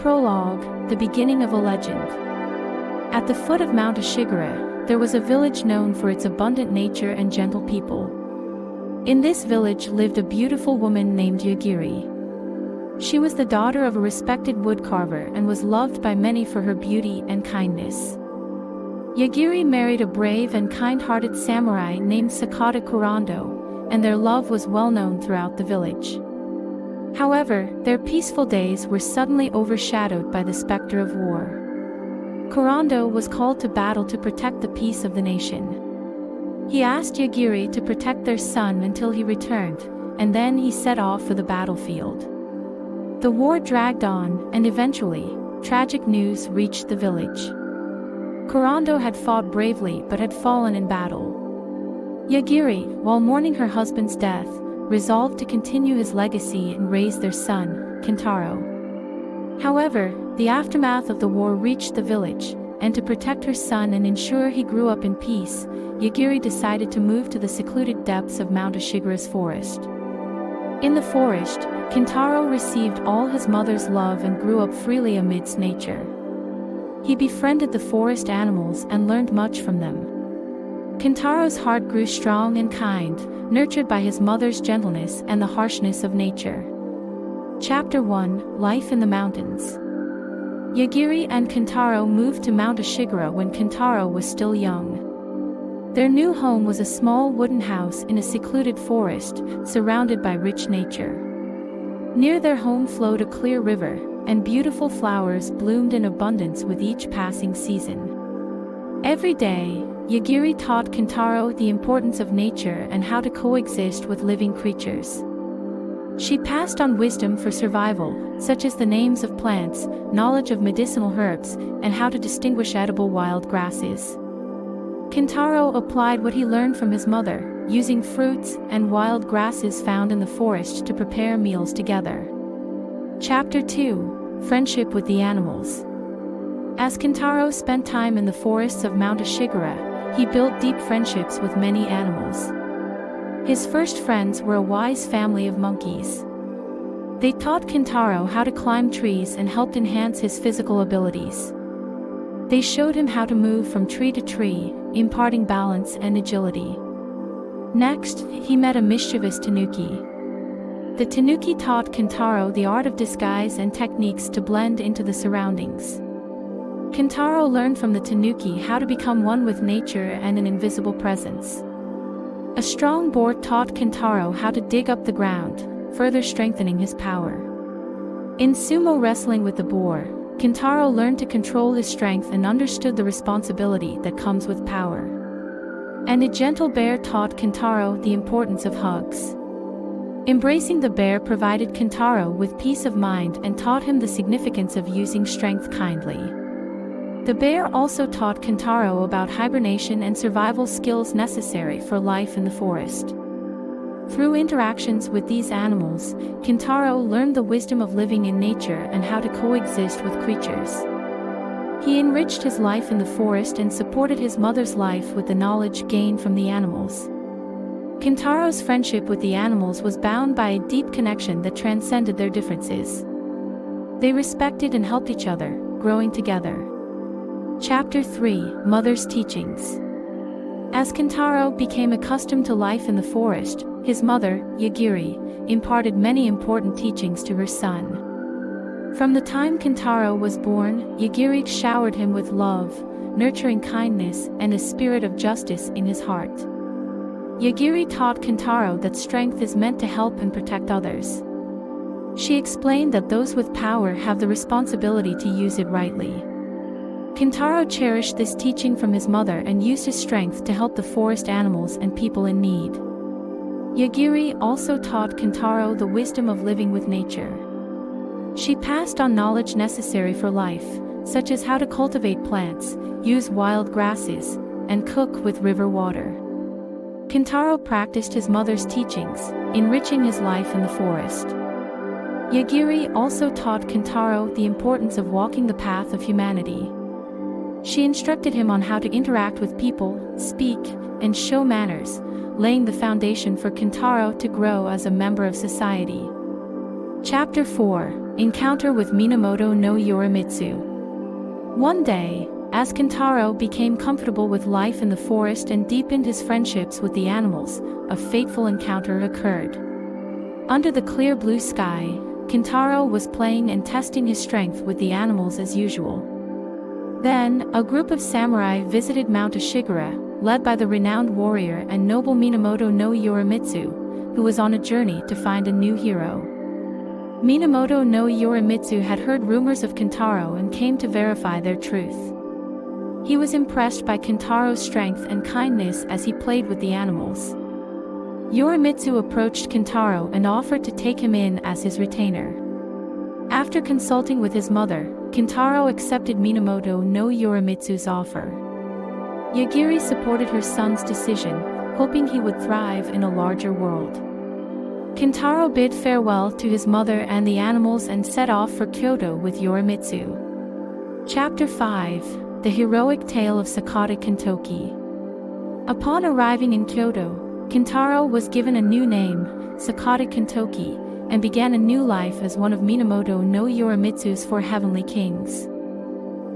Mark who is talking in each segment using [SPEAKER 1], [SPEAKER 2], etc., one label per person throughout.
[SPEAKER 1] Prologue, the beginning of a legend. At the foot of Mount Ashigara, there was a village known for its abundant nature and gentle people. In this village lived a beautiful woman named Yagiri. She was the daughter of a respected woodcarver and was loved by many for her beauty and kindness. Yagiri married a brave and kind-hearted samurai named Sakata Kurando, and their love was well known throughout the village. However, their peaceful days were suddenly overshadowed by the specter of war. Kurando was called to battle to protect the peace of the nation. He asked Yagiri to protect their son until he returned, and then he set off for the battlefield. The war dragged on, and eventually, tragic news reached the village. Kurando had fought bravely but had fallen in battle. Yagiri, while mourning her husband's death, resolved to continue his legacy and raise their son, Kintaro. However, the aftermath of the war reached the village, and to protect her son and ensure he grew up in peace, Yagiri decided to move to the secluded depths of Mount Ashigara's forest. In the forest, Kintaro received all his mother's love and grew up freely amidst nature. He befriended the forest animals and learned much from them. Kintaro's heart grew strong and kind, nurtured by his mother's gentleness and the harshness of nature. Chapter 1: Life in the Mountains. Yagiri and Kintaro moved to Mount Ashigara when Kintaro was still young. Their new home was a small wooden house in a secluded forest, surrounded by rich nature. Near their home flowed a clear river, and beautiful flowers bloomed in abundance with each passing season. Every day, Yagiri taught Kintaro the importance of nature and how to coexist with living creatures. She passed on wisdom for survival, such as the names of plants, knowledge of medicinal herbs, and how to distinguish edible wild grasses. Kintaro applied what he learned from his mother, using fruits and wild grasses found in the forest to prepare meals together. Chapter 2: Friendship with the Animals. As Kintaro spent time in the forests of Mount Ashigara, he built deep friendships with many animals. His first friends were a wise family of monkeys. They taught Kintaro how to climb trees and helped enhance his physical abilities. They showed him how to move from tree to tree, imparting balance and agility. Next, he met a mischievous tanuki. The tanuki taught Kintaro the art of disguise and techniques to blend into the surroundings. Kintaro learned from the tanuki how to become one with nature and an invisible presence. A strong boar taught Kintaro how to dig up the ground, further strengthening his power. In sumo wrestling with the boar, Kintaro learned to control his strength and understood the responsibility that comes with power. And a gentle bear taught Kintaro the importance of hugs. Embracing the bear provided Kintaro with peace of mind and taught him the significance of using strength kindly. The bear also taught Kintaro about hibernation and survival skills necessary for life in the forest. Through interactions with these animals, Kintaro learned the wisdom of living in nature and how to coexist with creatures. He enriched his life in the forest and supported his mother's life with the knowledge gained from the animals. Kintaro's friendship with the animals was bound by a deep connection that transcended their differences. They respected and helped each other, growing together. Chapter 3: Mother's Teachings. As Kintaro became accustomed to life in the forest, his mother, Yagiri, imparted many important teachings to her son. From the time Kintaro was born, Yagiri showered him with love, nurturing kindness, and a spirit of justice in his heart. Yagiri taught Kintaro that strength is meant to help and protect others. She explained that those with power have the responsibility to use it rightly. Kintaro cherished this teaching from his mother and used his strength to help the forest animals and people in need. Yagiri also taught Kintaro the wisdom of living with nature. She passed on knowledge necessary for life, such as how to cultivate plants, use wild grasses, and cook with river water. Kintaro practiced his mother's teachings, enriching his life in the forest. Yagiri also taught Kintaro the importance of walking the path of humanity. She instructed him on how to interact with people, speak, and show manners, laying the foundation for Kintaro to grow as a member of society. Chapter 4: Encounter with Minamoto no Yorimitsu. One day, as Kintaro became comfortable with life in the forest and deepened his friendships with the animals, a fateful encounter occurred. Under the clear blue sky, Kintaro was playing and testing his strength with the animals as usual. Then, a group of samurai visited Mount Ashigura, led by the renowned warrior and noble Minamoto no Yorimitsu, who was on a journey to find a new hero. Minamoto no Yorimitsu had heard rumors of Kintaro and came to verify their truth. He was impressed by Kintaro's strength and kindness as he played with the animals. Yorimitsu approached Kintaro and offered to take him in as his retainer. After consulting with his mother, Kintaro accepted Minamoto no Yorimitsu's offer. Yagiri supported her son's decision, hoping he would thrive in a larger world. Kintaro bid farewell to his mother and the animals and set off for Kyoto with Yorimitsu. Chapter 5: The Heroic Tale of Sakata Kintoki. Upon arriving in Kyoto, Kintaro was given a new name, Sakata Kintoki, and began a new life as one of Minamoto no Yorimitsu's 4 heavenly kings.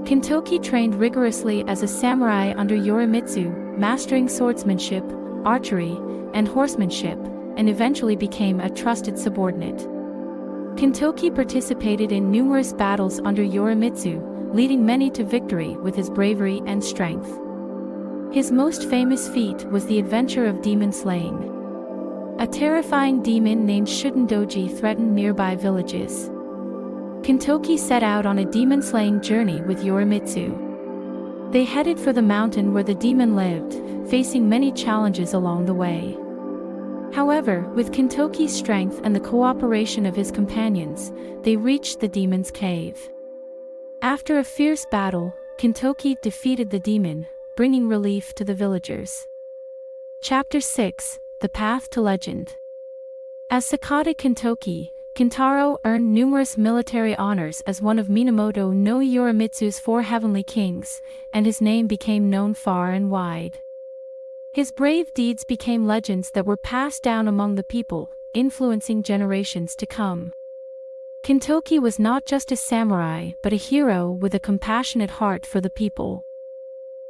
[SPEAKER 1] Kintoki trained rigorously as a samurai under Yorimitsu, mastering swordsmanship, archery, and horsemanship, and eventually became a trusted subordinate. Kintoki participated in numerous battles under Yorimitsu, leading many to victory with his bravery and strength. His most famous feat was the adventure of demon slaying. A terrifying demon named Shutendoji threatened nearby villages. Kintoki set out on a demon-slaying journey with Yorimitsu. They headed for the mountain where the demon lived, facing many challenges along the way. However, with Kintoki's strength and the cooperation of his companions, they reached the demon's cave. After a fierce battle, Kintoki defeated the demon, bringing relief to the villagers. Chapter 6: The Path to Legend. As Sakata Kintoki, Kintaro earned numerous military honors as one of Minamoto no Yorimitsu's 4 heavenly kings, and his name became known far and wide. His brave deeds became legends that were passed down among the people, influencing generations to come. Kintoki was not just a samurai but a hero with a compassionate heart for the people.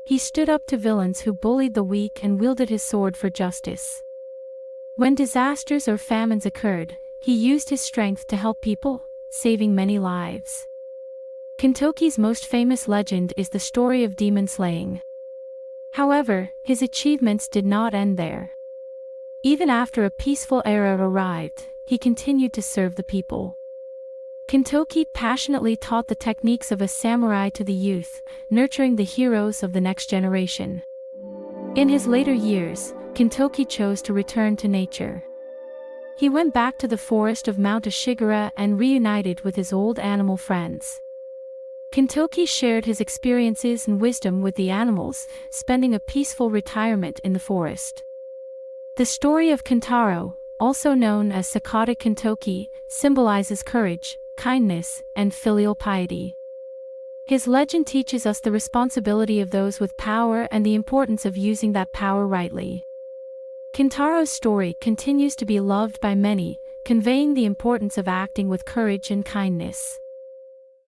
[SPEAKER 1] He stood up to villains who bullied the weak and wielded his sword for justice. When disasters or famines occurred, he used his strength to help people, saving many lives. Kintoki's most famous legend is the story of demon slaying. However, his achievements did not end there. Even after a peaceful era arrived, he continued to serve the people. Kintoki passionately taught the techniques of a samurai to the youth, nurturing the heroes of the next generation. In his later years, Kintoki chose to return to nature. He went back to the forest of Mount Ashigura and reunited with his old animal friends. Kintoki shared his experiences and wisdom with the animals, spending a peaceful retirement in the forest. The story of Kintaro, also known as Sakata Kintoki, symbolizes courage, kindness, and filial piety. His legend teaches us the responsibility of those with power and the importance of using that power rightly. Kintaro's story continues to be loved by many, conveying the importance of acting with courage and kindness.